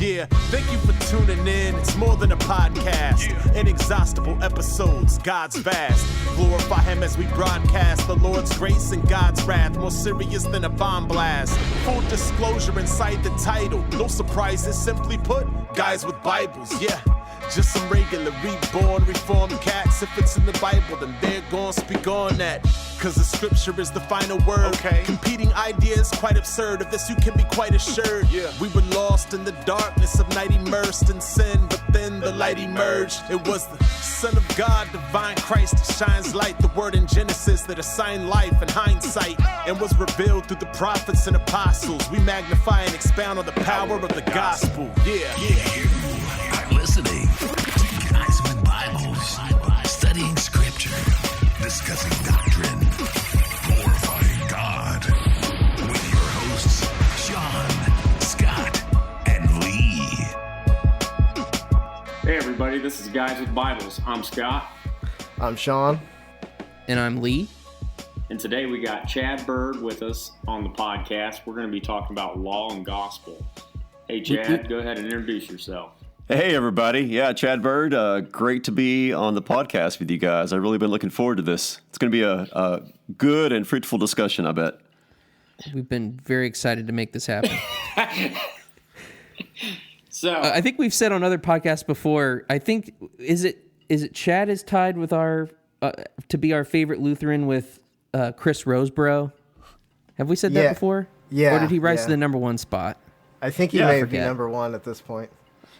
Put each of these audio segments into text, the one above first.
Yeah, thank you for tuning in. It's more than a podcast. Inexhaustible episodes, God's vast. Glorify him as we broadcast the Lord's grace and God's wrath. More serious than a bomb blast. Full disclosure inside the title. No surprises, simply put, guys with Bibles, yeah. Just some regular, reborn, reformed cats. If it's in the Bible, then they're gonna speak on that. Cause the scripture is the final word. Okay. Competing ideas, quite absurd. Of this you can be quite assured. Yeah. We were lost in the darkness of night, immersed in sin. But then the light emerged. It was the Son of God, divine Christ, that shines light. The word in Genesis that assigned life in hindsight. And was revealed through the prophets and apostles. We magnify and expound on the power of the gospel. Yeah. You are listening to Guys with Bibles, studying scripture, discussing doctrine, glorifying God, with your hosts, Sean, Scott, and Lee. Hey everybody, this is Guys with Bibles. I'm Scott. I'm Sean. And I'm Lee. And today we got Chad Bird with us on the podcast. We're going to be talking about law and gospel. Hey Chad, go ahead and introduce yourself. Hey, everybody. Yeah, Chad Bird. Great to be on the podcast with you guys. I've really been looking forward to this. It's going to be a good and fruitful discussion, I bet. We've been very excited to make this happen. So I think we've said on other podcasts before, I think, is it Chad is tied with our, to be our favorite Lutheran with Chris Roseborough? Have we said that before? Yeah. Or did he rise to the number one spot? I think he may be number one at this point.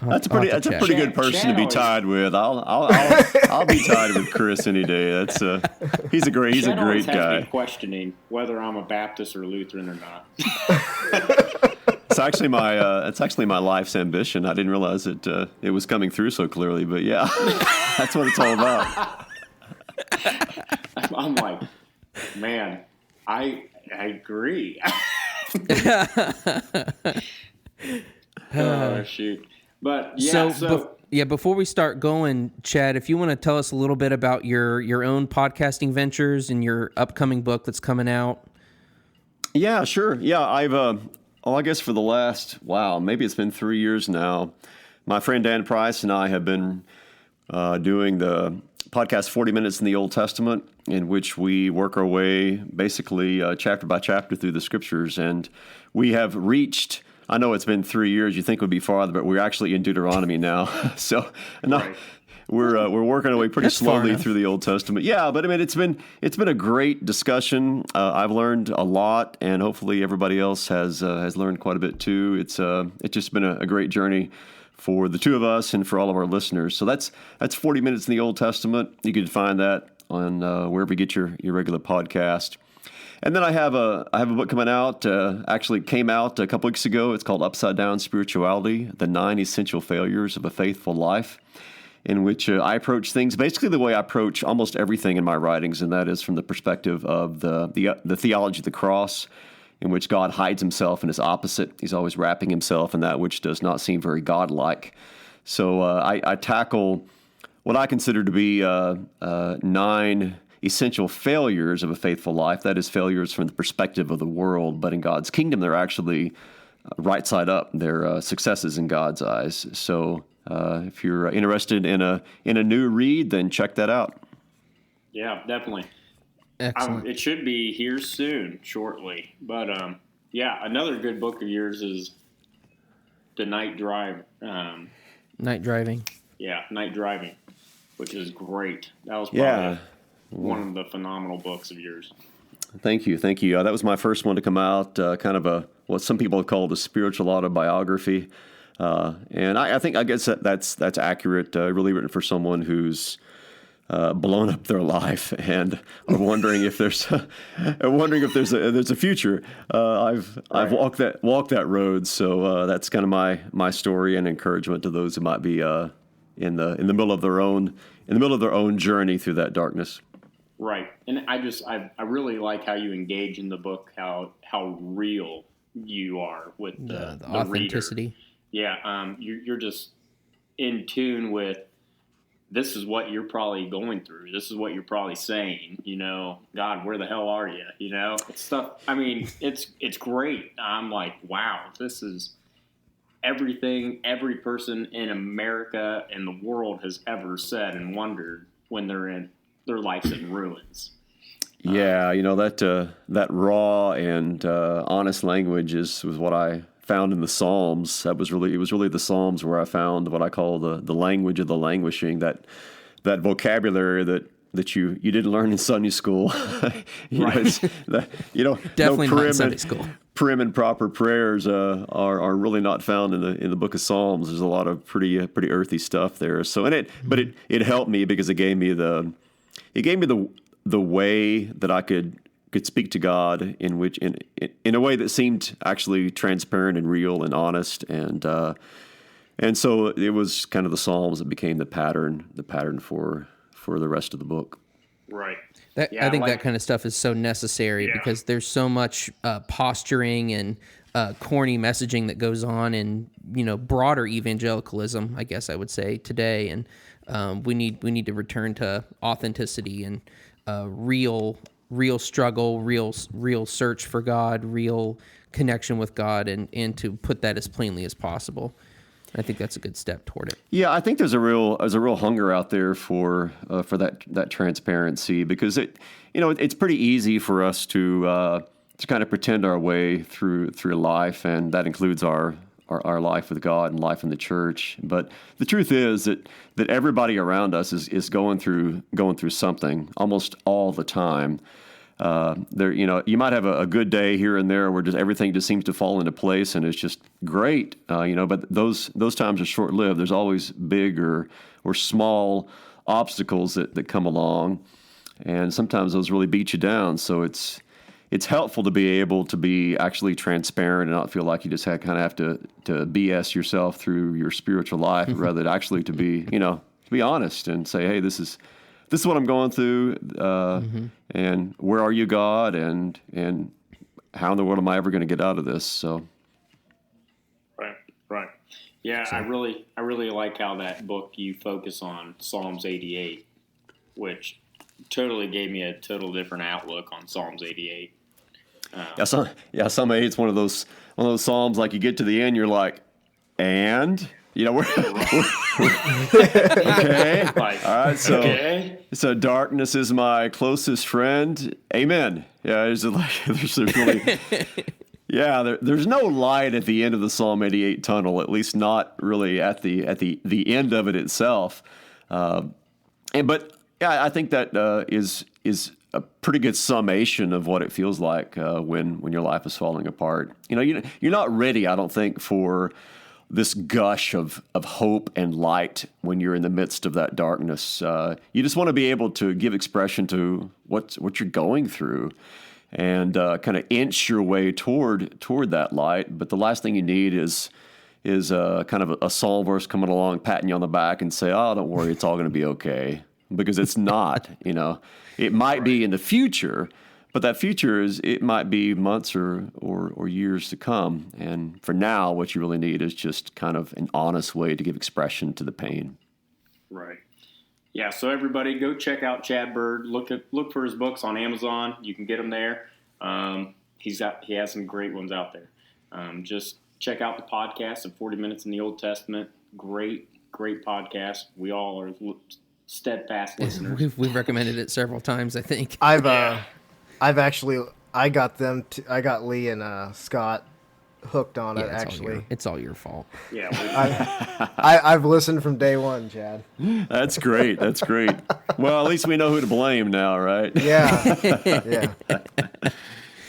That's a pretty good person to be tied with. I'll be tied with Chris any day. He's a great guy. Has me questioning whether I'm a Baptist or Lutheran or not. It's actually my life's ambition. I didn't realize it was coming through so clearly, but yeah, that's what it's all about. I'm like, man, I agree. Oh shoot. But yeah, before we start going, Chad, if you want to tell us a little bit about your own podcasting ventures and your upcoming book that's coming out. Yeah, sure. Yeah, I guess for the last, maybe it's been 3 years now, my friend Dan Price and I have been doing the podcast 40 Minutes in the Old Testament, in which we work our way basically chapter by chapter through the scriptures. And we have reached, I know it's been 3 years, you think it would be farther, but we're actually in Deuteronomy now. So right. We're working our way pretty slowly through the Old Testament. Yeah, but I mean, it's been a great discussion. I've learned a lot, and hopefully everybody else has learned quite a bit too. It's just been a great journey for the two of us and for all of our listeners. So that's 40 Minutes in the Old Testament. You can find that on wherever you get your regular podcast. And then I have a book coming out, actually came out a couple weeks ago. It's called Upside Down Spirituality, The 9 Essential Failures of a Faithful Life, in which I approach things basically the way I approach almost everything in my writings, and that is from the perspective of the theology of the cross, in which God hides himself in his opposite. He's always wrapping himself in that which does not seem very godlike. So I tackle what I consider to be 9 essential failures of a faithful life. That is, failures from the perspective of the world, but in God's kingdom, they're actually right side up. They're successes in God's eyes. So if you're interested in a new read, then check that out. Yeah, definitely. Excellent. It should be here soon, shortly. But another good book of yours is The Night Drive. Night Driving. Yeah, Night Driving, which is great. That was probably one of the phenomenal books of yours. Thank you. That was my first one to come out, kind of what some people have called a spiritual autobiography. And I guess that's accurate, really written for someone who's blown up their life and are wondering if there's a future. I've walked that road, so that's kind of my story and encouragement to those who might be in the middle of their own journey through that darkness. Right, and I really like how you engage in the book, how real you are with the authenticity. Reader. Yeah, you're just in tune with, this is what you're probably going through. This is what you're probably saying. God, where the hell are you? It's stuff. I mean, it's great. I'm like, wow, this is everything every person in America and the world has ever said and wondered when their life's in ruins. Yeah, that raw and honest language was what I found in the Psalms. It was really the Psalms where I found what I call the language of the languishing, that vocabulary that you didn't learn in Sunday school. Definitely not in Sunday school. Prim and proper prayers are really not found in the Book of Psalms. There's a lot of pretty earthy stuff there. So but it helped me because it gave me the way that I could speak to God in a way that seemed actually transparent and real and honest, and so it was kind of the Psalms that became the pattern for the rest of the book. Right. I think that kind of stuff is so necessary because there's so much posturing and corny messaging that goes on in broader evangelicalism, I guess I would say today, and we need to return to authenticity and real struggle, real search for God, real connection with God, and to put that as plainly as possible. I think that's a good step toward it. Yeah, I think there's a real hunger out there for that transparency, because it's pretty easy for us to kind of pretend our way through life, and that includes our life with God and life in the church. But the truth is that everybody around us is going through something almost all the time. You might have a good day here and there where just everything just seems to fall into place and it's just great, but those times are short-lived. There's always big or small obstacles that come along, and sometimes those really beat you down. So it's helpful to be able to be actually transparent and not feel like you just kind of have to BS yourself through your spiritual life, rather than actually to be honest and say, hey, this is what I'm going through, and where are you, God, and how in the world am I ever going to get out of this? So, right, yeah. So, I really like how that book you focus on Psalms 88, which totally gave me a total different outlook on Psalms 88. Psalm 88 is one of those psalms, like you get to the end, you're like, and. We're okay. All right. So darkness is my closest friend. Amen. Yeah. There's really, there's no light at the end of the Psalm 88 tunnel, at least not really at the end of it itself. I think that is a pretty good summation of what it feels like when your life is falling apart. You're not ready, I don't think, for this gush of hope and light when you're in the midst of that darkness. You just want to be able to give expression to what you're going through, and kind of inch your way toward that light. But the last thing you need is kind of a psalm verse coming along, patting you on the back and say, "Oh, don't worry, it's all going to be okay," because it's not. It might be in the future. But that future it might be months or years to come. And for now, what you really need is just kind of an honest way to give expression to the pain. Right. Yeah. So everybody, go check out Chad Bird. Look for his books on Amazon. You can get them there. He has some great ones out there. Just check out the podcast of 40 Minutes in the Old Testament. Great podcast. We all are steadfast listeners. We've recommended it several times, I think. I got Lee and Scott hooked on it, actually. It's all your fault. Yeah. I've listened from day one, Chad. That's great. Well, at least we know who to blame now, right? Yeah.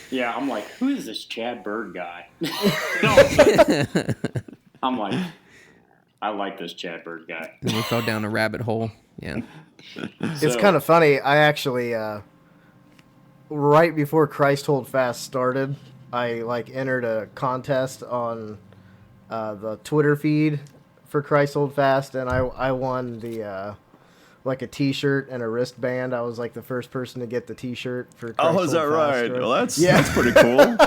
Yeah, I'm like, who is this Chad Bird guy? I'm like, I like this Chad Bird guy. And we fell down a rabbit hole. Yeah. It's kind of funny. I actually... right before Christ Hold Fast started, I entered a contest on the Twitter feed for Christ Hold Fast, and I won the a T-shirt and a wristband. I was the first person to get the T-shirt for Christ Hold Fast. Oh, is that right? Well, that's pretty cool.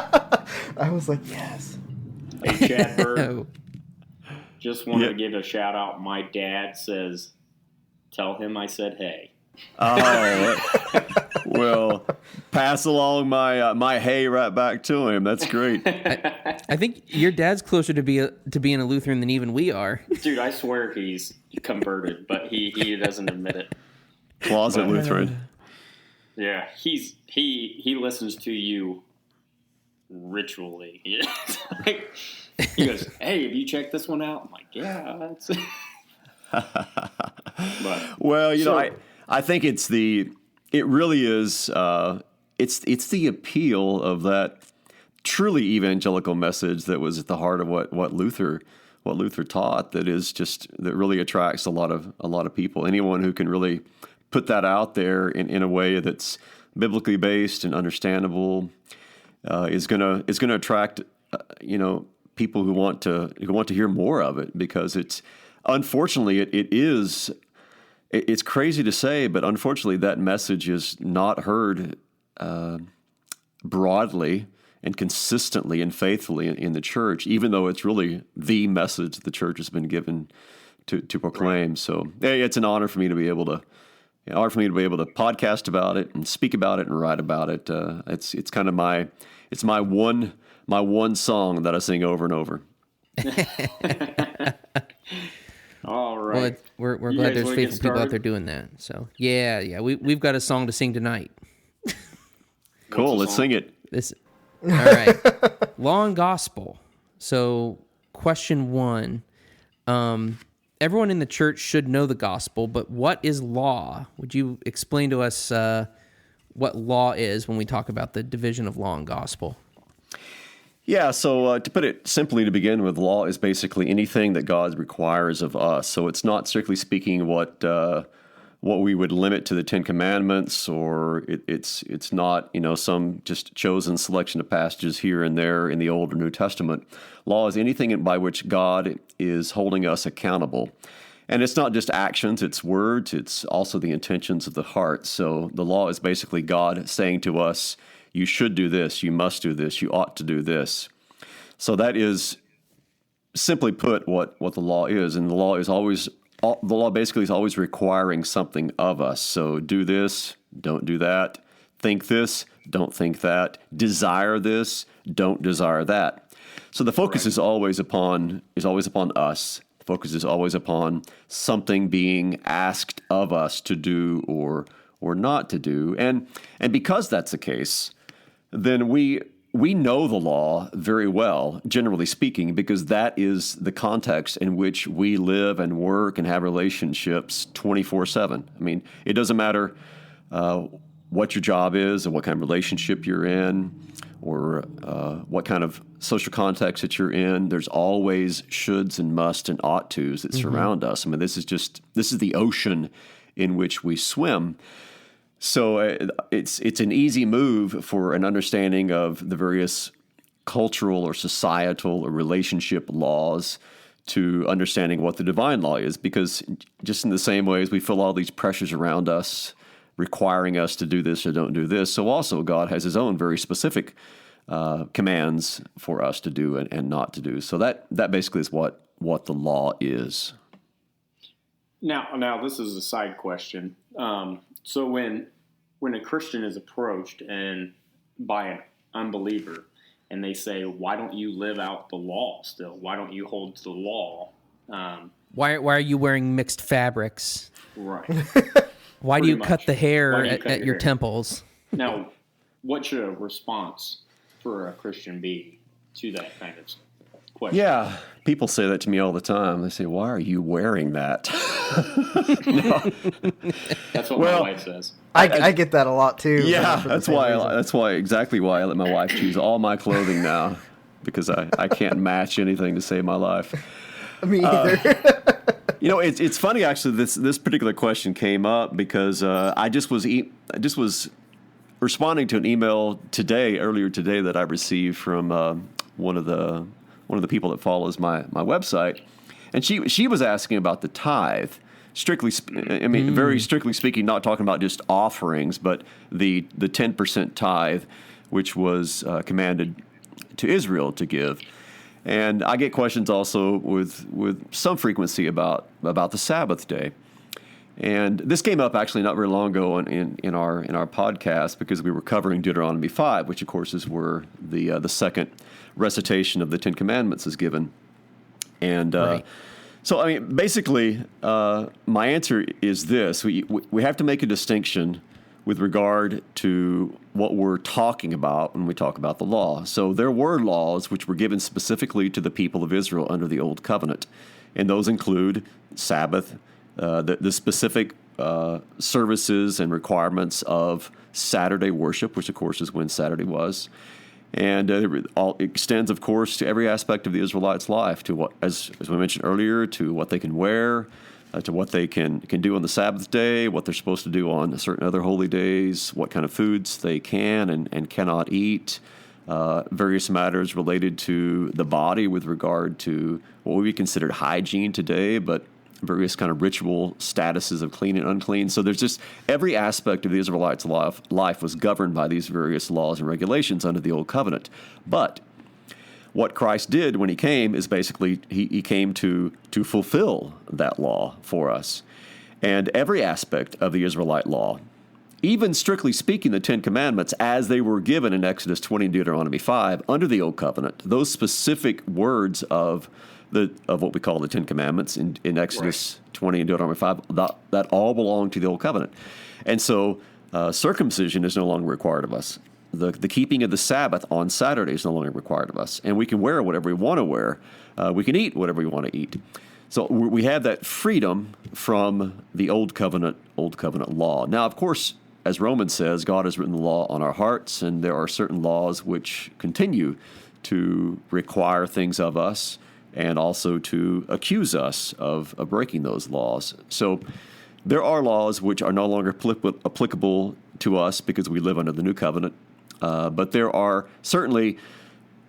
I was like, yes. Hey, Chad Bird, just wanted to give a shout out. My dad says, "Tell him I said hey." Oh, well, pass along my hey right back to him. That's great. I think your dad's closer to being a Lutheran than even we are. Dude, I swear he's converted, but he doesn't admit it. Closet Lutheran. Yeah, he listens to you ritually. Like, he goes, "Hey, have you checked this one out?" I'm like, "Yeah, that's." But, well, I think it really is. It's the appeal of that truly evangelical message that was at the heart of what Luther taught. That really attracts a lot of people. Anyone who can really put that out there in a way that's biblically based and understandable is gonna attract people who want to hear more of it, because it's unfortunately it's crazy to say, but unfortunately that message is not heard broadly and consistently and faithfully in the church, even though it's really the message the church has been given to proclaim. Right. So it's an honor for me to be able to podcast about it and speak about it and write about it. It's kind of my one song that I sing over and over. All right. Well, we're glad there's faithful people out there doing that. So yeah, we've got a song to sing tonight. Cool, let's sing it. All right. Law and Gospel. So question 1. Everyone in the church should know the gospel, but what is law? Would you explain to us what law is when we talk about the division of law and gospel? Yeah, so to put it simply to begin with, law is basically anything that God requires of us. So it's not strictly speaking what we would limit to the Ten Commandments, or it's not some just chosen selection of passages here and there in the Old or New Testament. Law is anything by which God is holding us accountable. And it's not just actions, it's words, it's also the intentions of the heart. So the law is basically God saying to us, you should do this, you must do this, you ought to do this. So that is, simply put, what the law is. And the law basically is always requiring something of us. So do this, don't do that. Think this, don't think that. Desire this, don't desire that. So the focus is always upon us. The focus is always upon something being asked of us to do or not to do. And because that's the case, then we know the law very well, generally speaking, because that is the context in which we live and work and have relationships 24/7. I mean, it doesn't matter what your job is or what kind of relationship you're in or what kind of social context that you're in. There's always shoulds and musts and ought tos that surround us. I mean, this is the ocean in which we swim. So it's an easy move for an understanding of the various cultural or societal or relationship laws to understanding what the divine law is, because just in the same way as we feel all these pressures around us requiring us to do this or don't do this, so also God has his own very specific commands for us to do and not to do. So that basically is what the law is. Now this is a side question. So when a Christian is approached and by an unbeliever, and they say, "Why don't you live out the law still? Why don't you hold to the law?" Why are you wearing mixed fabrics? Right. Why do you cut the hair at your temples? Now, what should a response for a Christian be to that kind of question? Yeah, people say that to me all the time. They say, "Why are you wearing that?" That's what my wife says. I get that a lot too. Yeah, that's exactly why I let my wife choose all my clothing now, because I can't match anything to save my life. Me either. It's funny actually. This particular question came up because I just was responding to an email earlier today that I received from one of the people that follows my website, and she was asking about the tithe. Very strictly speaking, not talking about just offerings, but the 10% tithe, which was commanded to Israel to give. And I get questions also with some frequency about the Sabbath day. And this came up actually not very long ago in our podcast, because we were covering Deuteronomy 5, which of course is where the second recitation of the Ten Commandments is given. And Right. so, I mean, basically, my answer is this: we have to make a distinction with regard to what we're talking about when we talk about the law. So there were laws which were given specifically to the people of Israel under the Old Covenant, and those include Sabbath, the specific services and requirements of Saturday worship, which of course is when Saturday was. And it extends, of course, to every aspect of the Israelites' life, to what, as we mentioned earlier, to what they can wear, to what they can do on the Sabbath day, what they're supposed to do on certain other holy days, what kind of foods they can and cannot eat, various matters related to the body with regard to what would be considered hygiene today, but various kind of ritual statuses of clean and unclean. So there's just every aspect of the Israelites' life was governed by these various laws and regulations under the Old Covenant. But what Christ did when he came is basically he came to fulfill that law for us. And every aspect of the Israelite law, even strictly speaking, the Ten Commandments, as they were given in Exodus 20 and Deuteronomy 5 under the Old Covenant, those specific words of what we call the Ten Commandments in Exodus 20 and Deuteronomy 5, that all belong to the Old Covenant. And so circumcision is no longer required of us. The keeping of the Sabbath on Saturday is no longer required of us. And we can wear whatever we want to wear. We can eat whatever we want to eat. So we have that freedom from the Old Covenant law. Now, of course, as Romans says, God has written the law on our hearts, and there are certain laws which continue to require things of us, and also to accuse us of breaking those laws. So there are laws which are no longer applicable to us because we live under the New Covenant, but there are certainly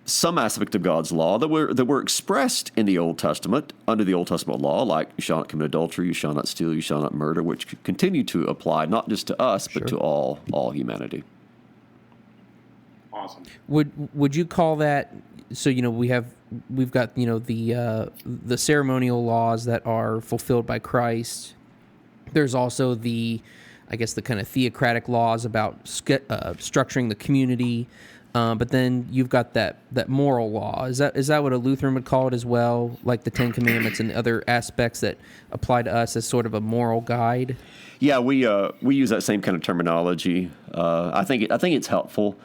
some aspect of God's law that were expressed in the Old Testament, under the Old Testament law, like you shall not commit adultery, you shall not steal, you shall not murder, which continue to apply not just to us, but to all humanity. Awesome. Would you call that? So we've got the ceremonial laws that are fulfilled by Christ. There's also the kind of theocratic laws about structuring the community, but then you've got that moral law. Is that what a Lutheran would call it as well, like the Ten Commandments and other aspects that apply to us as sort of a moral guide? Yeah, we use that same kind of terminology. I think it's helpful.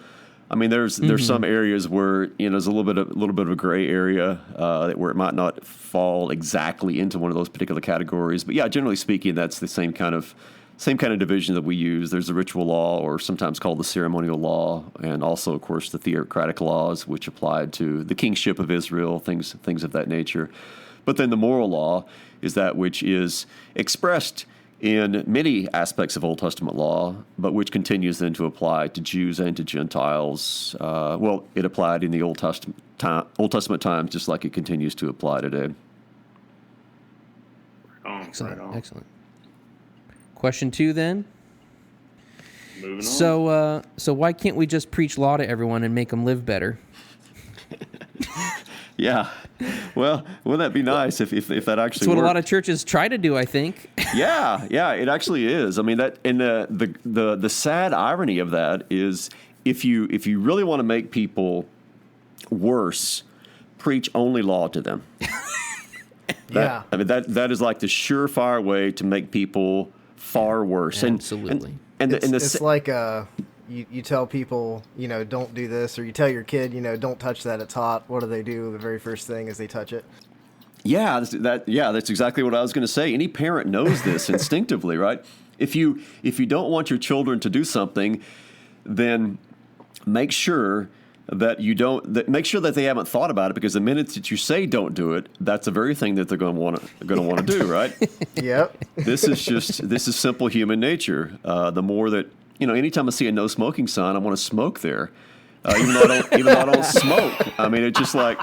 I mean, there's some areas where there's a little bit of a gray area where it might not fall exactly into one of those particular categories. But yeah, generally speaking, that's the same kind of division that we use. There's the ritual law, or sometimes called the ceremonial law, and also, of course, the theocratic laws, which applied to the kingship of Israel, things of that nature. But then the moral law is that which is expressed in many aspects of Old Testament law, but which continues then to apply to Jews and to Gentiles. It applied in the Old Testament times, just like it continues to apply today. Excellent. Question 2, then. Moving on. So why can't we just preach law to everyone and make them live better? Yeah. Well, wouldn't that be nice if that actually It's what worked? a lot of churches try to do, I think. Yeah, it actually is. I mean, that, and the sad irony of that is if you really want to make people worse, preach only law to them. Yeah. I mean, that is like the surefire way to make people far worse. Absolutely. It's like you tell people, don't do this, or you tell your kid, don't touch that, it's hot. What do? The very first thing is they touch it. Yeah, that's exactly what I was going to say. Any parent knows this instinctively, right? If you don't want your children to do something, then make sure that make sure that they haven't thought about it, because the minute that you say don't do it, that's the very thing that they're going to want to do, right? Yep. This is simple human nature. The more that anytime I see a no smoking sign, I want to smoke there. Even though I don't smoke. I mean, it's just like,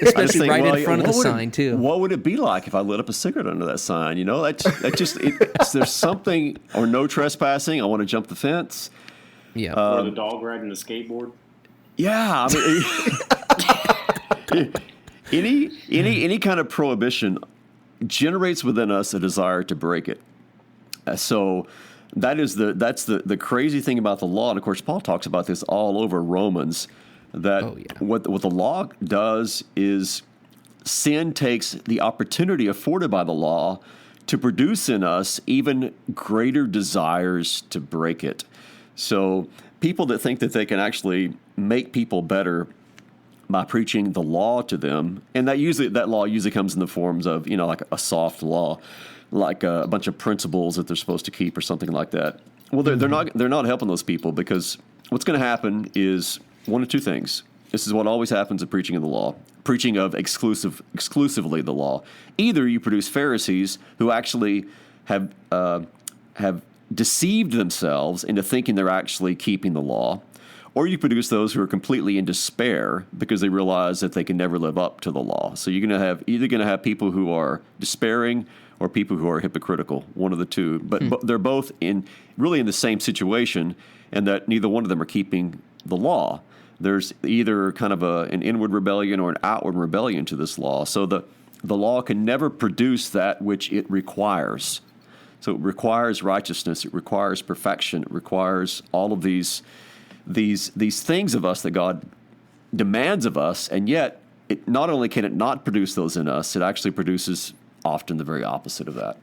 especially in front of the sign too. What would it be like if I lit up a cigarette under that sign? There's something, or no trespassing. I want to jump the fence. Yeah. Or the dog riding the skateboard. Yeah. I mean, any kind of prohibition generates within us a desire to break it. So that's the crazy thing about the law. And of course, Paul talks about this all over Romans, that what the law does is sin takes the opportunity afforded by the law to produce in us even greater desires to break it. So people that think that they can actually make people better by preaching the law to them, and that law usually comes in the forms of, like a soft law, like a bunch of principles that they're supposed to keep or something like that. Well, they're not helping those people, because what's going to happen is one of two things. This is what always happens in preaching of the law, preaching of exclusively the law. Either you produce Pharisees who actually have deceived themselves into thinking they're actually keeping the law, or you produce those who are completely in despair because they realize that they can never live up to the law. So you're going to have either people who are despairing or people who are hypocritical, one of the two. But they're both really in the same situation, and that neither one of them are keeping the law. There's either kind of an inward rebellion or an outward rebellion to this law. So the law can never produce that which it requires. So it requires righteousness, it requires perfection, it requires all of these things of us that God demands of us, and yet it not only can it not produce those in us, it actually produces often the very opposite of that.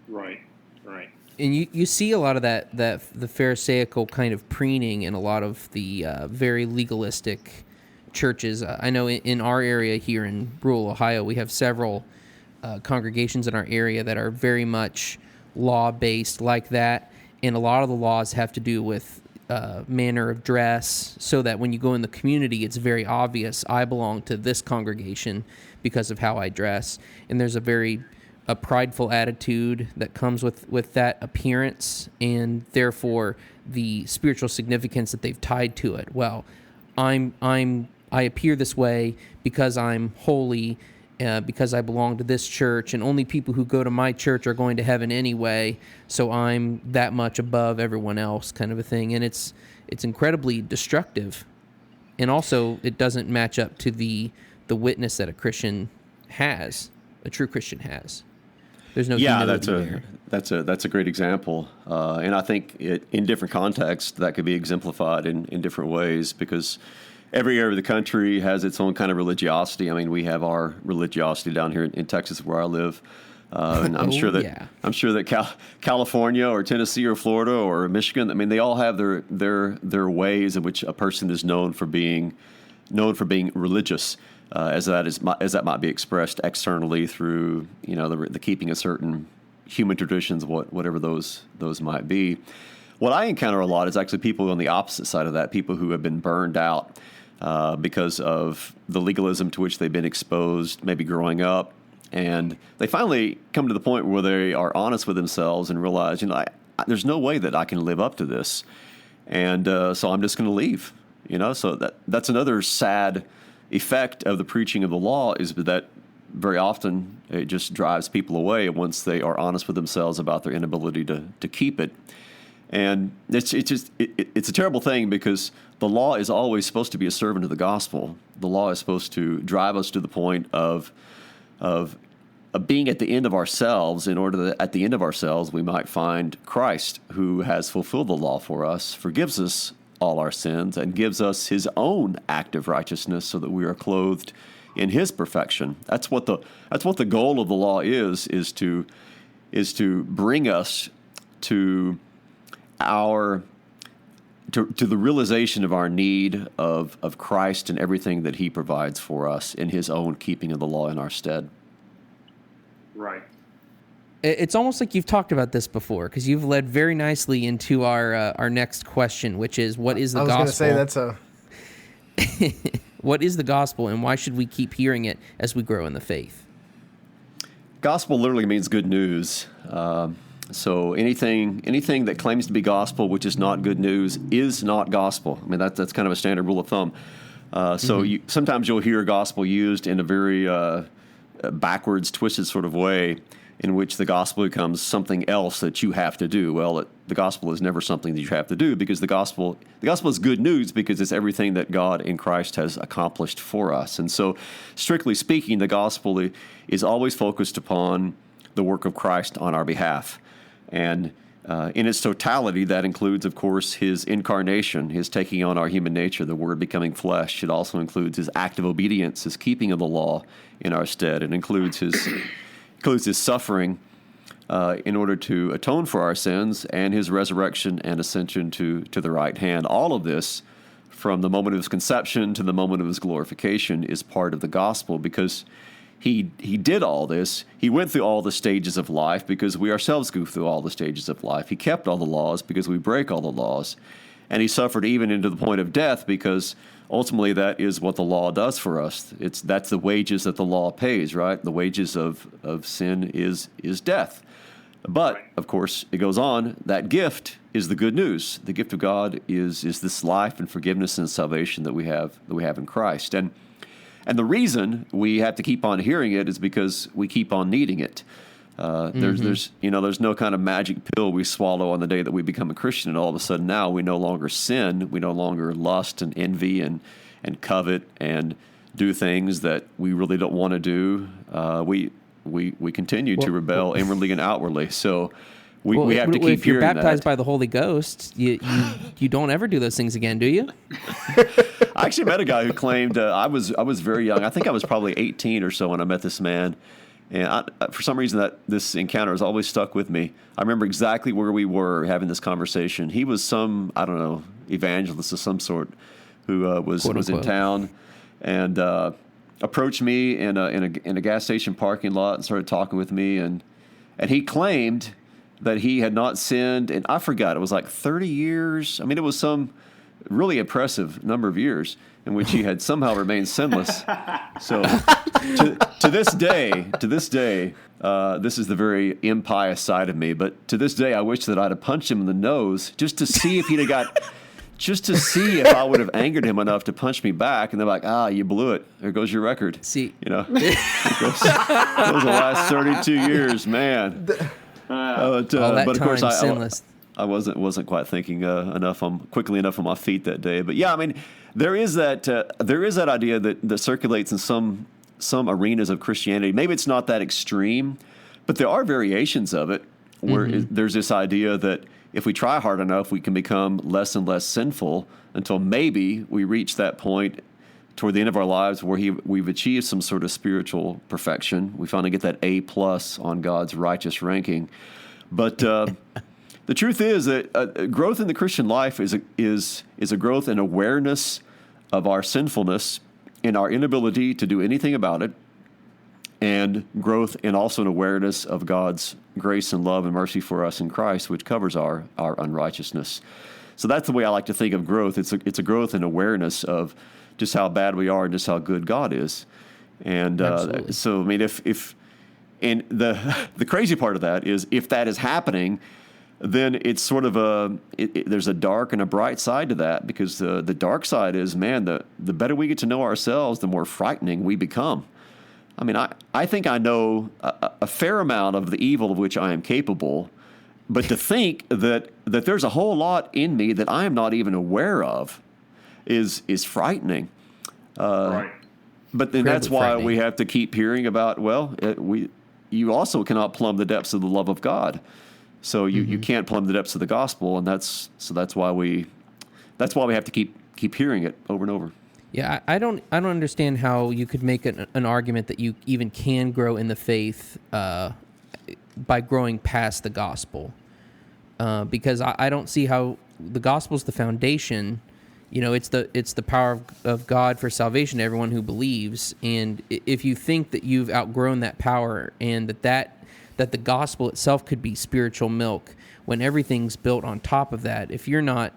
Right. And you see a lot of that the Pharisaical kind of preening in a lot of the very legalistic churches. I know in our area here in rural Ohio, we have several congregations in our area that are very much law-based like that, and a lot of the laws have to do with manner of dress, so that when you go in the community, it's very obvious I belong to this congregation because of how I dress. And there's a prideful attitude that comes with that appearance, and therefore the spiritual significance that they've tied to it. Well, I appear this way because I'm holy, because I belong to this church, and only people who go to my church are going to heaven anyway, so I'm that much above everyone else, kind of a thing. And it's incredibly destructive, and also it doesn't match up to the witness that a Christian has, a true Christian has. There's no humility there. That's a great example, and I think in different contexts that could be exemplified in different ways, because every area of the country has its own kind of religiosity. I mean, we have our religiosity down here in Texas, where I live, and I'm sure that California or Tennessee or Florida or Michigan, I mean, they all have their ways in which a person is known for being religious. As that might be expressed externally through the keeping of certain human traditions, whatever those might be. What I encounter a lot is actually people on the opposite side of that, people who have been burned out because of the legalism to which they've been exposed, maybe growing up, and they finally come to the point where they are honest with themselves and realize, there's no way that I can live up to this, and so I'm just going to leave. So that's another sad effect of the preaching of the law, is that very often it just drives people away once they are honest with themselves about their inability to keep it. And it's a terrible thing, because the law is always supposed to be a servant of the gospel. The law is supposed to drive us to the point of being at the end of ourselves, in order that at the end of ourselves we might find Christ, who has fulfilled the law for us, forgives us all our sins, and gives us his own active righteousness, so that we are clothed in his perfection. That's what the goal of the law is to bring us to the realization of our need of Christ and everything that he provides for us in his own keeping of the law in our stead. Right. It's almost like you've talked about this before, because you've led very nicely into our next question, which is, what is the gospel? I was going to say what is the gospel, and why should we keep hearing it as we grow in the faith? Gospel literally means good news. So anything that claims to be gospel, which is not good news, is not gospel. I mean, that's kind of a standard rule of thumb. Sometimes you'll hear gospel used in a very backwards, twisted sort of way, in which the gospel becomes something else that you have to do. Well, the gospel is never something that you have to do, because the gospel is good news, because it's everything that God in Christ has accomplished for us. And so, strictly speaking, the gospel is always focused upon the work of Christ on our behalf. And in its totality, that includes, of course, his incarnation, his taking on our human nature, the Word becoming flesh. It also includes his active obedience, his keeping of the law in our stead. It includes his suffering in order to atone for our sins, and his resurrection and ascension to the right hand. All of this, from the moment of his conception to the moment of his glorification, is part of the gospel, because he did all this. He went through all the stages of life because we ourselves go through all the stages of life. He kept all the laws because we break all the laws. And he suffered even into the point of death, because ultimately that is what the law does for us. That's the wages that the law pays, right? The wages of sin is death. But, of course, it goes on, that gift is the good news. The gift of God is this life and forgiveness and salvation that we have in Christ. And the reason we have to keep on hearing it is because we keep on needing it. There's no kind of magic pill we swallow on the day that we become a Christian, and all of a sudden now we no longer sin, we no longer lust and envy and covet and do things that we really don't want to do. We continue to rebel inwardly and outwardly. So we have to keep hearing that. If you're baptized by the Holy Ghost, you don't ever do those things again, do you? I actually met a guy who claimed I was very young. I think I was probably 18 or so when I met this man. And for some reason, this encounter has always stuck with me. I remember exactly where we were having this conversation. He was some, I don't know, evangelist of some sort who was in town and approached me in a gas station parking lot and started talking with me. And he claimed that he had not sinned, and I forgot, it was like 30 years. I mean, it was some really impressive number of years in which he had somehow remained sinless. So to this day, this is the very impious side of me, but to this day, I wish that I'd have punched him in the nose just to see if if I would have angered him enough to punch me back. And they're like, you blew it. There goes your record. See, those the last 32 years, man. All that but of course, sinless. I wasn't quite thinking quickly enough on my feet that day. But yeah, I mean, there is that idea that circulates in some arenas of Christianity. Maybe it's not that extreme, but there are variations of it where there's this idea that if we try hard enough, we can become less and less sinful until maybe we reach that point toward the end of our lives where we've achieved some sort of spiritual perfection. We finally get that A+ on God's righteous ranking. But the truth is that growth in the Christian life is a growth in awareness of our sinfulness and our inability to do anything about it, and growth in also an awareness of God's grace and love and mercy for us in Christ, which covers our unrighteousness. So that's the way I like to think of growth. It's a growth in awareness of just how bad we are and just how good God is. And so, I mean, if the crazy part of that is if that is happening, then it's sort of there's a dark and a bright side to that, because the dark side is, man, the better we get to know ourselves, the more frightening we become. I mean, I think I know a fair amount of the evil of which I am capable, but to think that there's a whole lot in me that I am not even aware of is frightening. Right. But then that's why we have to keep hearing about, you also cannot plumb the depths of the love of God. So you can't plumb the depths of the gospel, and that's why we have to keep hearing it over and over. Yeah, I don't understand how you could make an argument that you even can grow in the faith by growing past the gospel, because I don't see how the gospel is the foundation. You know, it's the power of God for salvation to everyone who believes. And if you think that you've outgrown that power and that the gospel itself could be spiritual milk, when everything's built on top of that, if you're not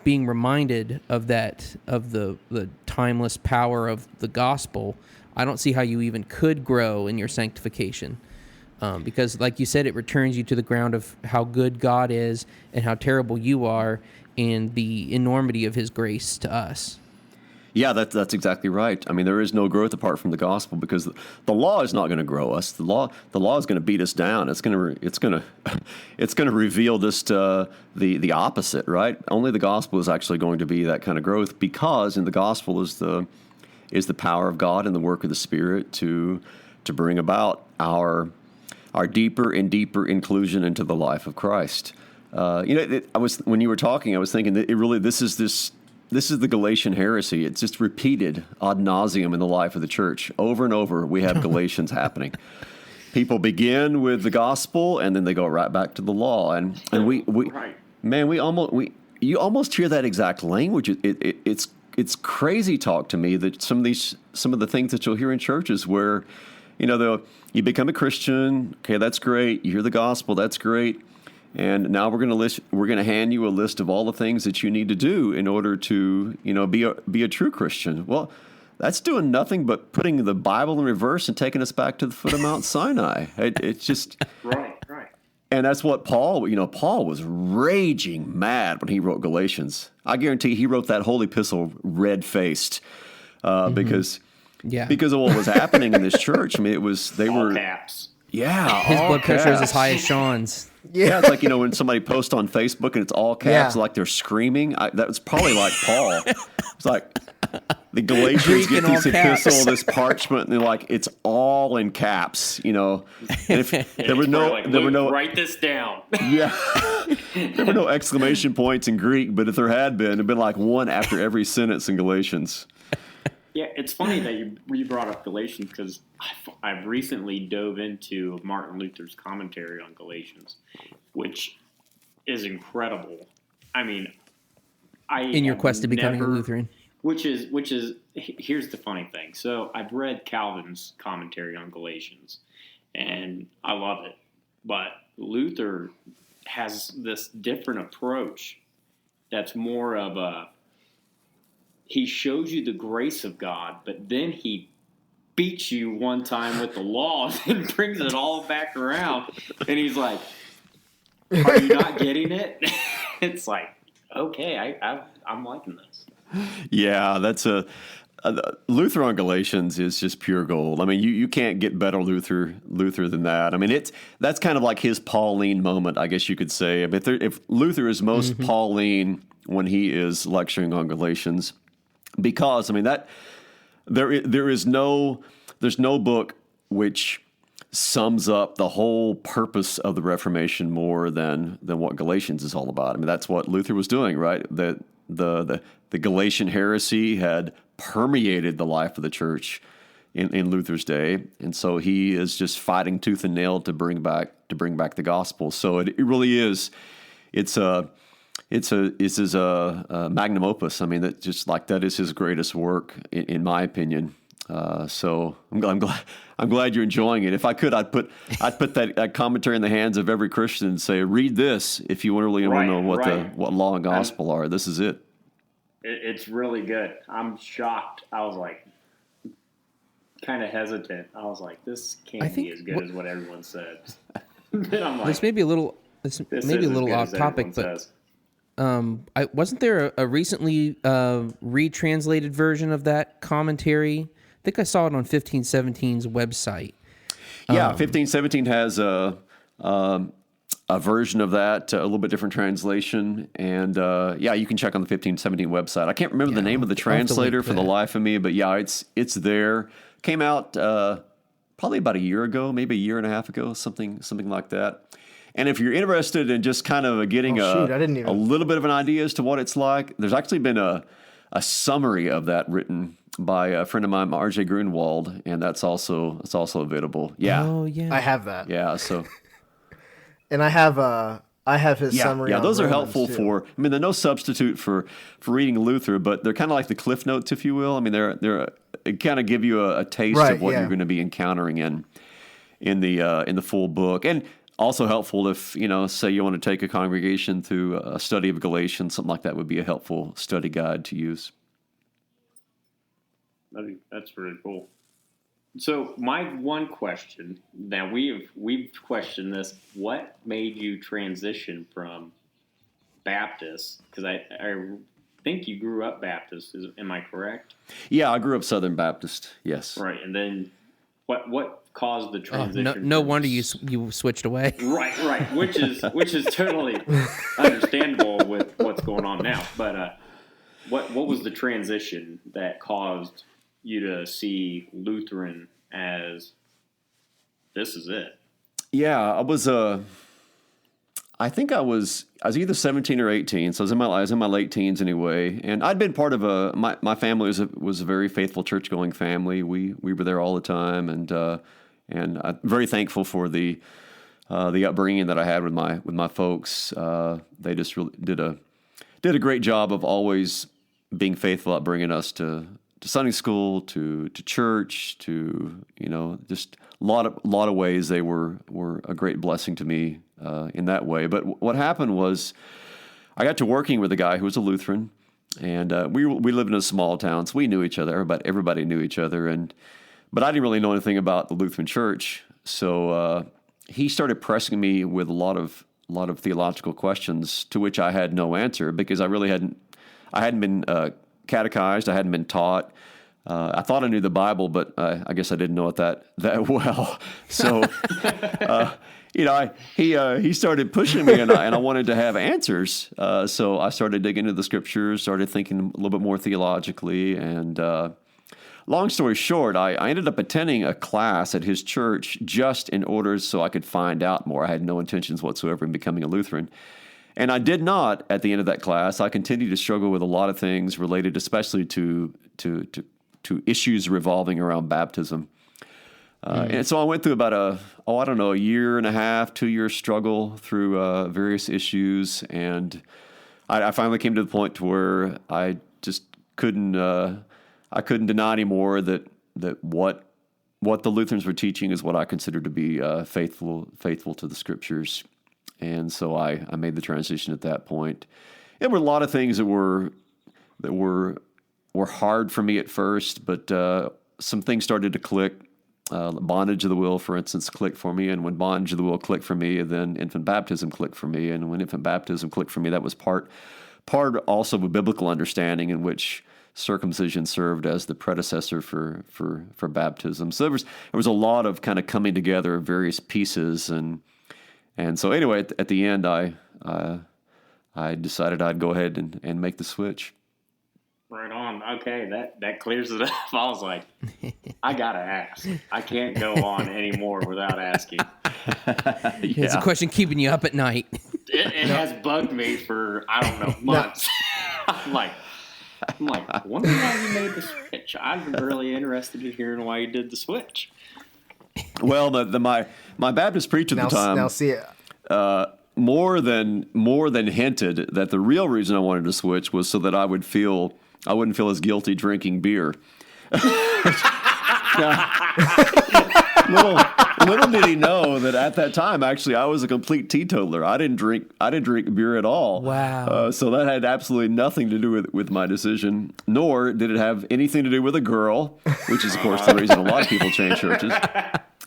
being reminded of the timeless power of the gospel, I don't see how you even could grow in your sanctification. Because, like you said, it returns you to the ground of how good God is and how terrible you are, and the enormity of His grace to us. Yeah, that's exactly right. I mean, there is no growth apart from the gospel, because the law is not going to grow us. The law is going to beat us down. It's going to reveal just the opposite, right? Only the gospel is actually going to be that kind of growth, because in the gospel is the power of God and the work of the Spirit to bring about our our deeper and deeper inclusion into the life of Christ. When you were talking, I was thinking that this is the Galatian heresy. It's just repeated ad nauseum in the life of the church. Over and over, we have Galatians happening. People begin with the gospel, and then they go right back to the law. And you almost hear that exact language. It's crazy talk to me that some of the things that you'll hear in churches where, you become a Christian. Okay, that's great. You hear the gospel. That's great. And now we're going to hand you a list of all the things that you need to do in order to, be a true Christian. Well, that's doing nothing but putting the Bible in reverse and taking us back to the foot of Mount Sinai. It's just right. And that's what Paul was raging mad when he wrote Galatians. I guarantee he wrote that whole epistle red-faced because of what was happening in this church. I mean, all caps. Yeah, his blood pressure is as high as Sean's. Yeah, it's like, when somebody posts on Facebook and it's all caps, like they're screaming. That was probably like Paul. It's like the Galatians get this epistle, this parchment, and they're like, it's all in caps, And if there were no write this down. Yeah, there were no exclamation points in Greek, but if there had been, it'd been like one after every sentence in Galatians. Yeah, it's funny that you brought up Galatians because I've recently dove into Martin Luther's commentary on Galatians, which is incredible. I mean, in your quest to becoming a Lutheran, which is here's the funny thing. So I've read Calvin's commentary on Galatians, and I love it. But Luther has this different approach that's more of a. He shows you the grace of God, but then he beats you one time with the law and brings it all back around. And he's like, are you not getting it? It's like, okay, I'm liking this. Yeah, that's Luther on Galatians is just pure gold. I mean, you can't get better Luther than that. I mean, that's kind of like his Pauline moment, I guess you could say. I mean, if Luther is most Pauline when he is lecturing on Galatians, because I mean that there's no book which sums up the whole purpose of the Reformation more than what Galatians is all about. I mean, that's what Luther was doing, right? The Galatian heresy had permeated the life of the church in Luther's day, and so he is just fighting tooth and nail to bring back the gospel. So it really is. It's his magnum opus. I mean, that is his greatest work in my opinion. So I'm glad you're enjoying it. If I could, I'd put that commentary in the hands of every Christian and say, read this if you really want to know what law and gospel are. This is it. It's really good. I'm shocked. I was like, kind of hesitant. I was like, this can't be as good as what everyone says. Then I'm like, this may be a little off topic, but wasn't there a recently retranslated version of that commentary? I think I saw it on 1517's website. Yeah, 1517 has a version of that, a little bit different translation, and you can check on the 1517 website. I can't remember the name of the translator for the life of me, but yeah, it's there. Came out probably about a year ago, maybe a year and a half ago, something like that. And if you're interested in just kind of getting a little bit of an idea as to what it's like, there's actually been a summary of that written by a friend of mine, R.J. Grunwald, and it's also available. Yeah. Oh, yeah. I have that. Yeah, so. And I have his summary. Yeah, those are helpful too. they're no substitute for reading Luther, but they're kind of like the Cliff Notes, if you will. I mean, it kind of give you a taste of what you're going to be encountering in the full book. And also helpful if, say you want to take a congregation through a study of Galatians, something like that would be a helpful study guide to use. That's really cool. So my one question, now we've questioned this, what made you transition from Baptist? Because I think you grew up Baptist, am I correct? Yeah, I grew up Southern Baptist, yes. Right, and then what caused the transition? No wonder you switched away. Right, which is totally understandable with what's going on now. But what was the transition that caused you to see Lutheran as this is it? Yeah, I think I was either 17 or 18, so I was in my late teens anyway. And I'd been part of my family was a very faithful church going family. We were there all the time, and I'm very thankful for the upbringing that I had with my folks. They just really did a great job of always being faithful at bringing us to Sunday school, to church, to just a lot of ways they were a great blessing to me in that way. But what happened was I got to working with a guy who was a Lutheran, and we lived in a small town, so we knew each other. Everybody knew each other, but I didn't really know anything about the Lutheran Church, so he started pressing me with a lot of theological questions to which I had no answer because I hadn't been catechized. I hadn't been taught. I thought I knew the Bible, but I guess I didn't know it that well. So, he started pushing me, and I wanted to have answers. So I started digging into the Scriptures, started thinking a little bit more theologically, and long story short, I ended up attending a class at his church just in order so I could find out more. I had no intentions whatsoever in becoming a Lutheran. And I did not at the end of that class. I continued to struggle with a lot of things related especially to issues revolving around baptism. And so I went through about a year and a half, 2 year struggle through various issues. And I finally came to the point to where I just couldn't deny anymore that what the Lutherans were teaching is what I consider to be faithful to the Scriptures. And so I made the transition at that point. There were a lot of things that were hard for me at first, but some things started to click. Bondage of the will, for instance, clicked for me. And when bondage of the will clicked for me, then infant baptism clicked for me. And when infant baptism clicked for me, that was part also of a biblical understanding in which circumcision served as the predecessor for baptism. So there was a lot of kind of coming together of various pieces, and so anyway, at the end, I decided I'd go ahead and make the switch. Right on. Okay, that clears it up. I was like, I gotta ask. I can't go on anymore without asking. It's a question keeping you up at night. It has bugged me for, I don't know, months. I'm like, I wonder why you made the switch. I'm really interested in hearing why you did the switch. Well, my Baptist preacher at the time now see it. More than hinted that the real reason I wanted to switch was so that I wouldn't feel as guilty drinking beer. Little did he know that at that time, actually, I was a complete teetotaler. I didn't drink beer at all. Wow. So that had absolutely nothing to do with my decision, nor did it have anything to do with a girl, which is, of course, the reason a lot of people change churches.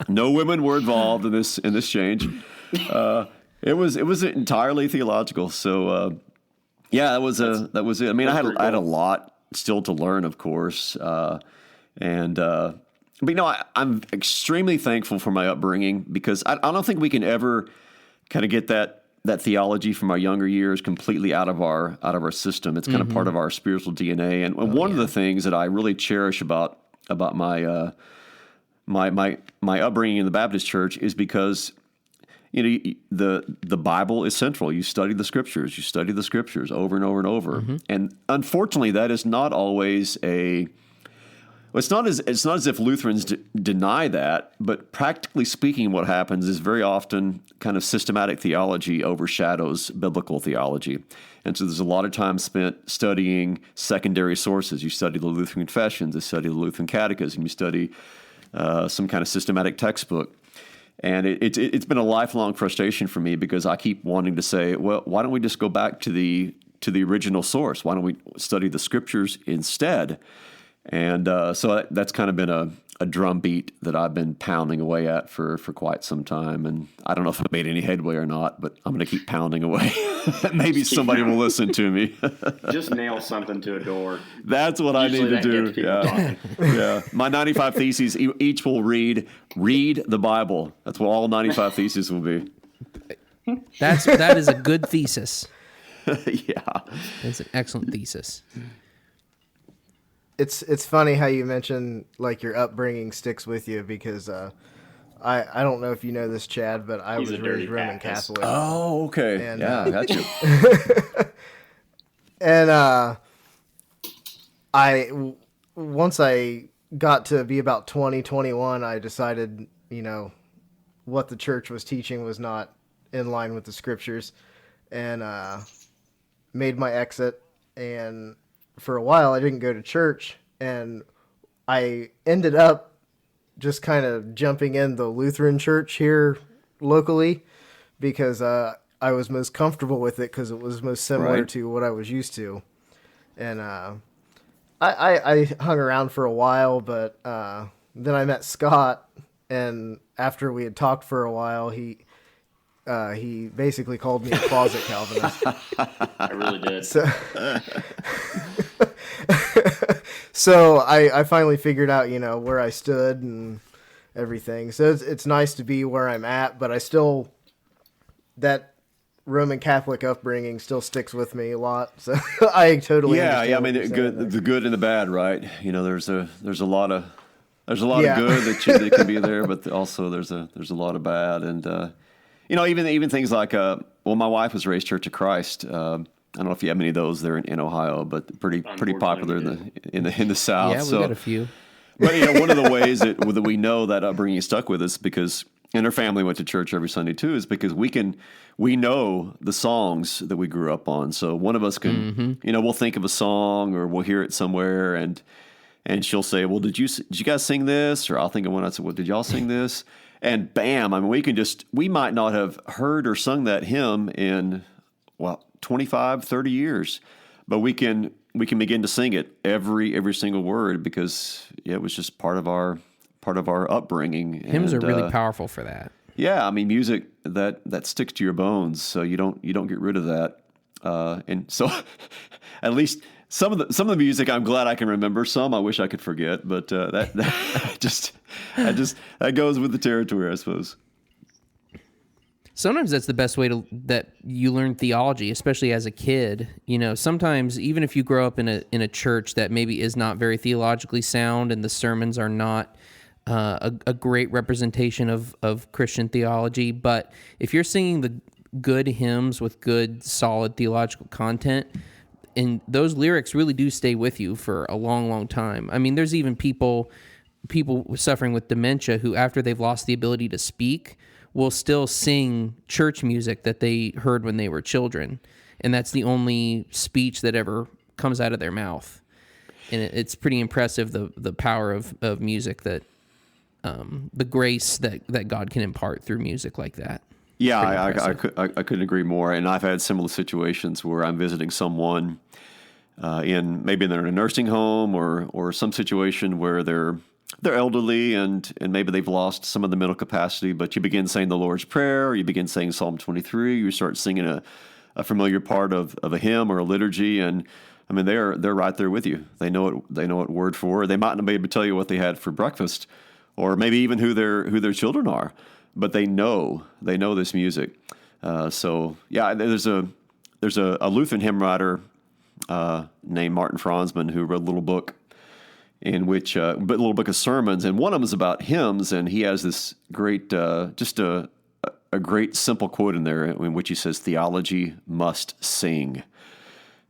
No women were involved in this change. It was entirely theological. So that was it. I mean, I had a lot still to learn, of course, but I'm extremely thankful for my upbringing because I don't think we can ever kind of get that theology from our younger years completely out of our system. It's kind of part of our spiritual DNA. And one of the things that I really cherish about my upbringing in the Baptist church is because the Bible is central. You study the Scriptures over and over and over. And unfortunately, that is not always it's not as if Lutherans deny that, but practically speaking, what happens is very often kind of systematic theology overshadows biblical theology. And so there's a lot of time spent studying secondary sources. You study the Lutheran Confessions, you study the Lutheran Catechism, you study some kind of systematic textbook. And it's been a lifelong frustration for me because I keep wanting to say, well, why don't we just go back to the original source? Why don't we study the Scriptures instead? And so that's kind of been a drumbeat that I've been pounding away at for quite some time. And I don't know if I made any headway or not, but I'm going to keep pounding away. Maybe somebody will listen to me. Just nail something to a door. That's what Usually I need to do. Yeah. My 95 theses each will read the Bible. That's what all 95 theses will be. That is a good thesis. Yeah. That's an excellent thesis. It's funny how you mention like your upbringing sticks with you because I don't know if you know this, Chad, but I He's was a dirty raised Roman Baptist. Catholic. Oh, okay. And, yeah, I got you. And once I got to be about 20, 21, I decided, what the church was teaching was not in line with the scriptures, and made my exit. And for a while, I didn't go to church, and I ended up just kind of jumping in the Lutheran church here locally because I was most comfortable with it because it was most similar Right. to what I was used to. And I hung around for a while, but then I met Scott, and after we had talked for a while, he basically called me a closet Calvinist. I really did. So I finally figured out, where I stood and everything. So it's nice to be where I'm at, but I still, that Roman Catholic upbringing still sticks with me a lot. So I totally understand. Yeah. I mean, what you're saying there. the good and the bad, right? There's a lot of Yeah. good that can be there, but also there's a lot of bad, and even things like my wife was raised Church of Christ. I don't know if you have many of those there in Ohio, but pretty popular in the South. Yeah, we got a few. But one of the ways that we know that upbringing stuck with us, because and her family went to church every Sunday too, is because we know the songs that we grew up on. So one of us can we'll think of a song or we'll hear it somewhere, and she'll say, "Well, did you guys sing this?" Or I'll think of one. I said, "Well, did y'all sing this?" And bam! I mean, we might not have heard or sung that hymn in 25, 30 years, but we can begin to sing it every single word because it was just part of our upbringing. Hymns are really powerful for that. Yeah, I mean, music that sticks to your bones, so you don't get rid of that. And so, at least some of the music, I'm glad I can remember. Some I wish I could forget, but that goes with the territory, I suppose. Sometimes that's the best way that you learn theology, especially as a kid. Sometimes even if you grow up in a church that maybe is not very theologically sound and the sermons are not a great representation of Christian theology, but if you're singing the good hymns with good, solid theological content, and those lyrics really do stay with you for a long, long time. I mean, there's even people suffering with dementia who, after they've lost the ability to speak, will still sing church music that they heard when they were children, and that's the only speech that ever comes out of their mouth. And it's pretty impressive, the power of music, that the grace that God can impart through music like that. Yeah, I couldn't agree more. And I've had similar situations where I'm visiting someone maybe they're in a nursing home or some situation where they're elderly and maybe they've lost some of the mental capacity, but you begin saying the Lord's Prayer, or you begin saying Psalm 23, you start singing a familiar part of a hymn or a liturgy, and I mean they're right there with you. They know it word for word. They might not be able to tell you what they had for breakfast, or maybe even who their children are, but they know this music. So yeah, there's a Lutheran hymn writer named Martin Franzmann who wrote a little book in which a little book of sermons, and one of them is about hymns, and he has this great just a great simple quote in there in which he says, "Theology must sing."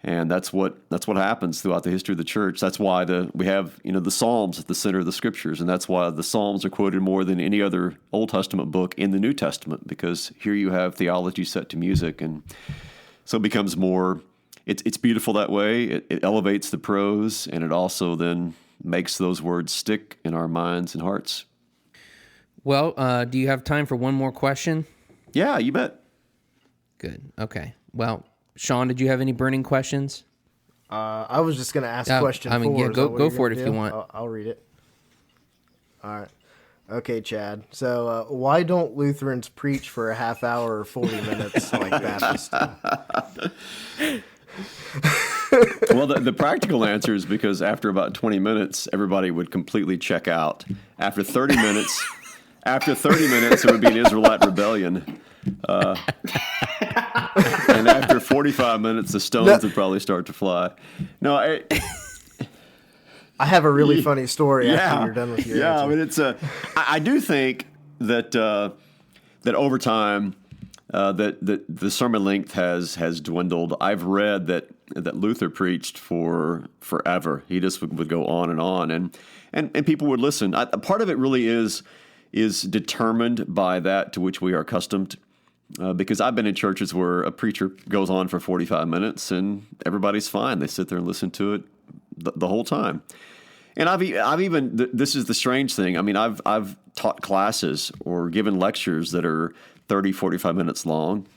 And that's what happens throughout the history of the church. That's why we have the Psalms at the center of the Scriptures, and that's why the Psalms are quoted more than any other Old Testament book in the New Testament, because here you have theology set to music, and so it becomes more. It's beautiful that way. It elevates the prose, and it also then makes those words stick in our minds and hearts. Well, do you have time for one more question? Yeah, you bet. Good. Okay. Well, Sean, did you have any burning questions? I was just going to ask question 4. Yeah, go for it if you want. I'll read it. All right. Okay, Chad. So why don't Lutherans preach for a half hour or 40 minutes like Baptists do? Well, the practical answer is because after about 20 minutes, everybody would completely check out. After 30 minutes, there would be an Israelite rebellion. And after 45 minutes, the stones would probably start to fly. No, I have a really funny story after you're done with your answer. I mean, I do think that that over time that the sermon length has dwindled. I've read that Luther preached for forever. He just would go on, and people would listen. Part of it really is determined by that to which we are accustomed. Because I've been in churches where a preacher goes on for 45 minutes and everybody's fine. They sit there and listen to it the whole time. And I've even this is the strange thing. I mean, I've taught classes or given lectures that are 30, 45 minutes long,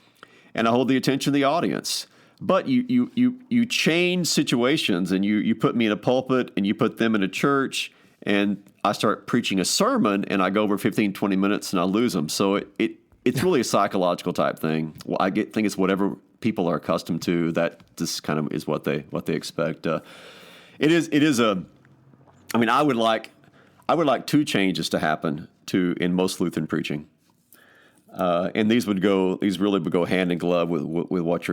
and I hold the attention of the audience. But you change situations, and you put me in a pulpit and you put them in a church, and I start preaching a sermon and I go over 15, 20 minutes and I lose them. So it's really a psychological type thing. Well, think it's whatever people are accustomed to. That just kind of is what they expect. It is a. I mean, I would like two changes to happen in most Lutheran preaching, and these really would go hand in glove with what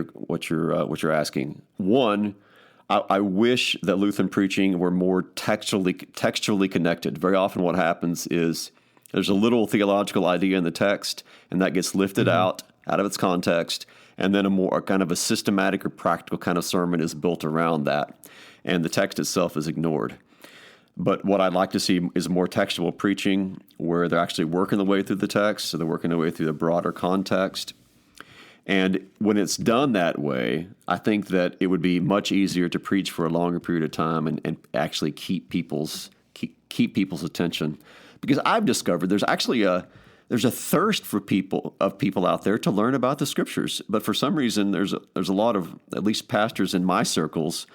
you're asking. One, I wish that Lutheran preaching were more textually connected. Very often, what happens is there's a little theological idea in the text, and that gets lifted out of its context, and then a kind of a systematic or practical kind of sermon is built around that, and the text itself is ignored. But what I'd like to see is more textual preaching where they're actually working their way through the text, so they're working their way through the broader context. And when it's done that way, I think that it would be much easier to preach for a longer period of time and actually keep people's attention. Because I've discovered there's actually a thirst for people out there to learn about the Scriptures, but for some reason there's a lot of, at least pastors in my circles,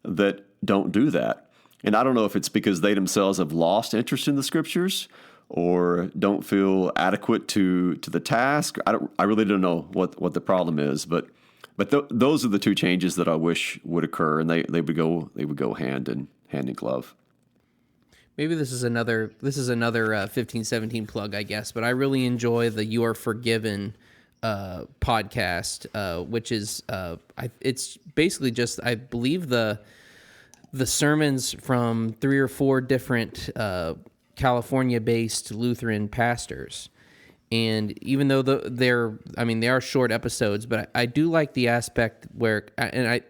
that don't do that. And I don't know if it's because they themselves have lost interest in the Scriptures or don't feel adequate to the task. I really don't know what the problem is, but those are the two changes that I wish would occur, and they would go hand in glove. Maybe this is another 1517 plug, I guess, but I really enjoy the You Are Forgiven podcast, which is it's basically just, I believe, the sermons from 3 or 4 different California-based Lutheran pastors. And even though they are short episodes, but I do like the aspect where,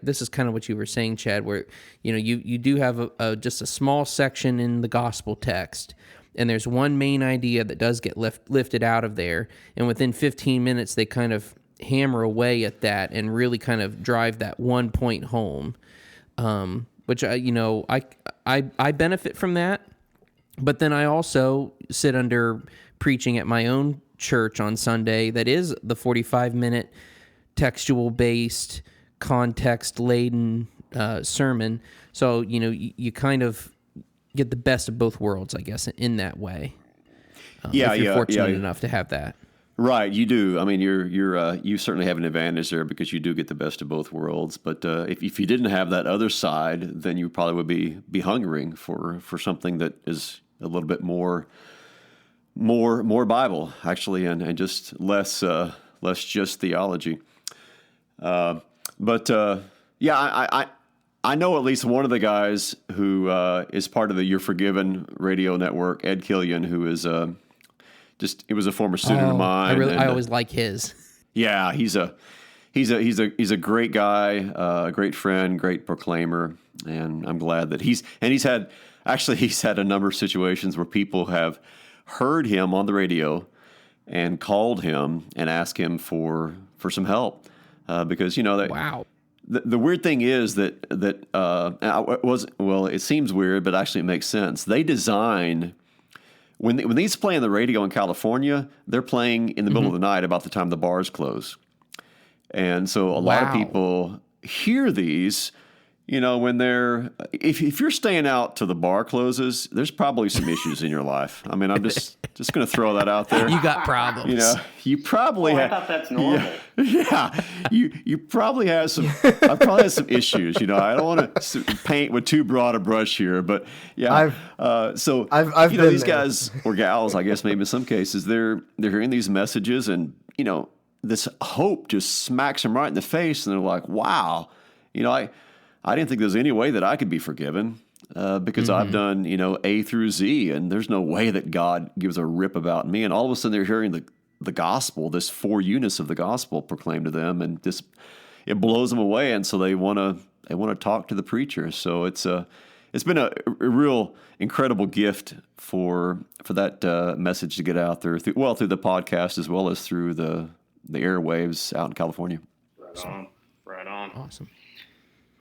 this is kind of what you were saying, Chad, where you do have just a small section in the gospel text, and there's one main idea that does get lifted out of there, and within 15 minutes they kind of hammer away at that and really kind of drive that one point home, which I benefit from that. But then I also sit under preaching at my own church on Sunday that is the 45-minute textual-based, context-laden sermon. So, you kind of get the best of both worlds, I guess, in that way. If you're fortunate enough to have that. Right, you do. I mean, you certainly have an advantage there because you do get the best of both worlds. But if you didn't have that other side, then you probably would be hungering for something that is a little bit more Bible, actually, and just less just theology. I know at least one of the guys who is part of the You're Forgiven radio network, Ed Killian, who is he was a former student of mine. I always like his. Yeah, he's a great guy, a great friend, great proclaimer, and I'm glad that he's had a number of situations where people have heard him on the radio and called him and asked him for some help because wow. The weird thing is that it seems weird, but actually it makes sense. They design when these play on the radio in California, they're playing in the middle of the night about the time the bars close, and so a lot of people hear these. When if you're staying out till the bar closes, there's probably some issues in your life. I mean, I'm just going to throw that out there. You got problems. You probably I thought that's normal. Yeah. You probably have some. I probably have some issues. I don't want to paint with too broad a brush here, but yeah. I've these guys or gals, I guess maybe in some cases, they're hearing these messages, and this hope just smacks them right in the face, and they're like, wow, I didn't think there was any way that I could be forgiven. because I've done, A through Z, and there's no way that God gives a rip about me. And all of a sudden they're hearing the gospel, this four units of the gospel proclaimed to them, and it blows them away. And so they want to talk to the preacher. So it's been a real incredible gift for that message to get out there through the podcast as well as through the airwaves out in California. Right on. Awesome.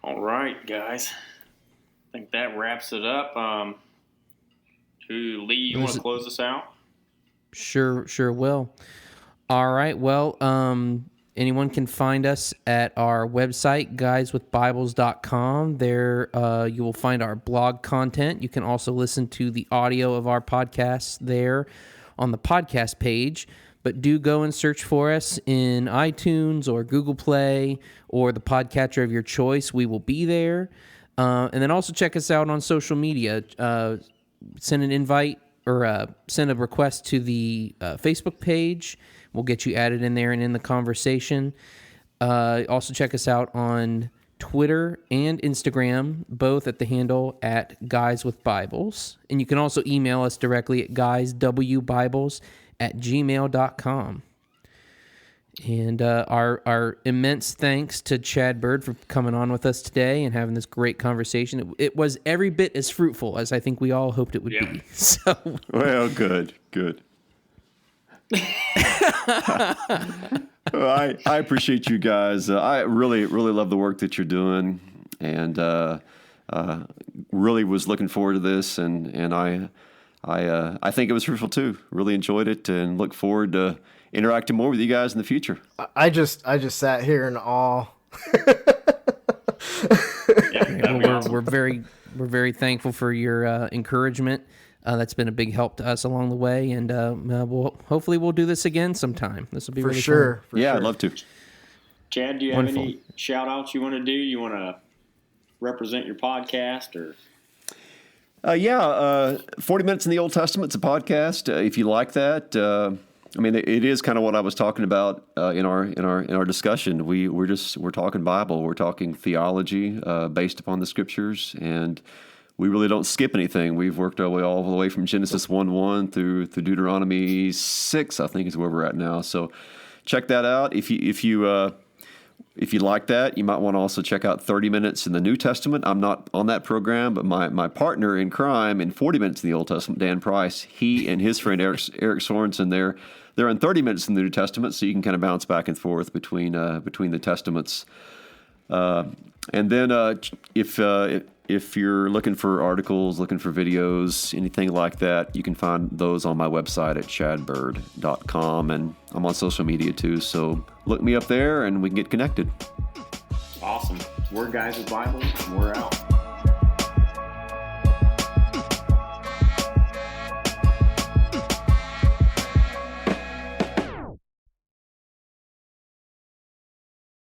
All right, guys. I think that wraps it up. Lee, you want to close us out? Sure will. All right. Well, anyone can find us at our website, guyswithbibles.com. There you will find our blog content. You can also listen to the audio of our podcast there on the podcast page. But do go and search for us in iTunes or Google Play or the podcatcher of your choice. We will be there. And then also check us out on social media. Send an invite or send a request to the Facebook page. We'll get you added in there and in the conversation. Also check us out on Twitter and Instagram, both at the handle at Guys with Bibles. And you can also email us directly at guyswbibles@gmail.com. And our immense thanks to Chad Bird for coming on with us today and having this great conversation. It was every bit as fruitful as I think we all hoped it would be. So, well, good. I appreciate you guys. I really love the work that you're doing, and really was looking forward to this. And I think it was fruitful too. Really enjoyed it, and look forward to interacting more with you guys in the future. I just sat here in awe. We're very thankful for your encouragement. That's been a big help to us along the way, and hopefully we'll do this again sometime. This will be really fun. For sure. I'd love to. Chad, do you have any shout outs you want to do? You want to represent your podcast or? 40 Minutes in the Old Testament. It's a podcast. If you like that, it is kind of what I was talking about in our discussion. We're talking Bible. We're talking theology based upon the Scriptures, and we really don't skip anything. We've worked our way all the way from Genesis 1:1 through Deuteronomy 6, I think is where we're at now. So check that out. If you like that, you might want to also check out 30 Minutes in the New Testament. I'm not on that program, but my partner in crime in 40 Minutes in the Old Testament, Dan Price, he and his friend Eric Sorensen, they're in 30 Minutes in the New Testament, so you can kind of bounce back and forth between the Testaments. And then if you're looking for articles, looking for videos, anything like that, you can find those on my website at chadbird.com, and I'm on social media too, so look me up there and we can get connected. Awesome. We're Guys with Bibles, and we're out.